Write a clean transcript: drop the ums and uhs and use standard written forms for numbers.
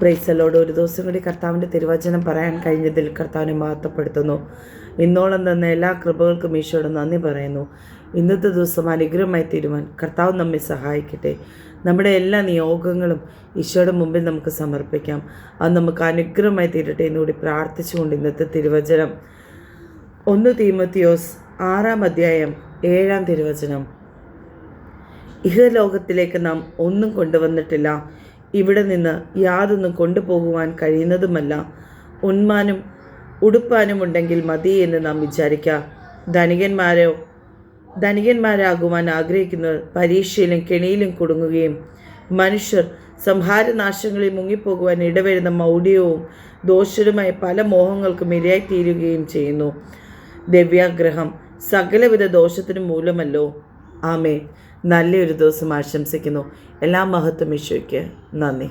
പ്രൈസലോട് ഒരു ദിവസം കൂടി കർത്താവിൻ്റെ തിരുവചനം പറയാൻ കഴിഞ്ഞതിൽ കർത്താവിനെ മഹത്വപ്പെടുത്തുന്നു. ഇന്നോളം തന്ന എല്ലാ കൃപകൾക്കും ഈശോയോട് നന്ദി പറയുന്നു. ഇന്നത്തെ ദിവസം അനുഗ്രഹമായി തീരുവാൻ കർത്താവ് നമ്മെ സഹായിക്കട്ടെ. നമ്മുടെ എല്ലാ നിയോഗങ്ങളും ഈശോയുടെ മുമ്പിൽ നമുക്ക് സമർപ്പിക്കാം. അത് നമുക്ക് അനുഗ്രഹമായി തീരട്ടെ എന്നുകൂടി പ്രാർത്ഥിച്ചുകൊണ്ട് ഇന്നത്തെ തിരുവചനം 1 തീമോഥെയോസ് 6-ാം അധ്യായം 7-ാം തിരുവചനം. ഇഹലോകത്തിലേക്ക് നാം ഒന്നും കൊണ്ടുവന്നിട്ടില്ല, ഇവിടെ നിന്ന് യാതൊന്നും കൊണ്ടുപോകുവാൻ കഴിയുന്നതുമല്ല. ഉണ്മാനും ഉടുപ്പാനും ഉണ്ടെങ്കിൽ മതി എന്ന് നാം വിചാരിക്കാം. ധനികന്മാരാകുവാൻ ആഗ്രഹിക്കുന്നവർ പരീക്ഷയിലും കെണിയിലും കുടുങ്ങുകയും മനുഷ്യർ സംഹാരനാശങ്ങളിൽ മുങ്ങിപ്പോകുവാൻ ഇടവരുന്ന മൗഢ്യവും ദോഷരുമായ പല മോഹങ്ങൾക്കും ഇരയായിത്തീരുകയും ചെയ്യുന്നു. ദിവ്യാഗ്രഹം സകലവിധ ദോഷത്തിനും മൂലമല്ലോ. ആമേൻ. നല്ലൊരു ദിവസം ആശംസിക്കുന്നു. എല്ലാ മഹത്വം ഈശോയ്ക്ക് നന്ദി.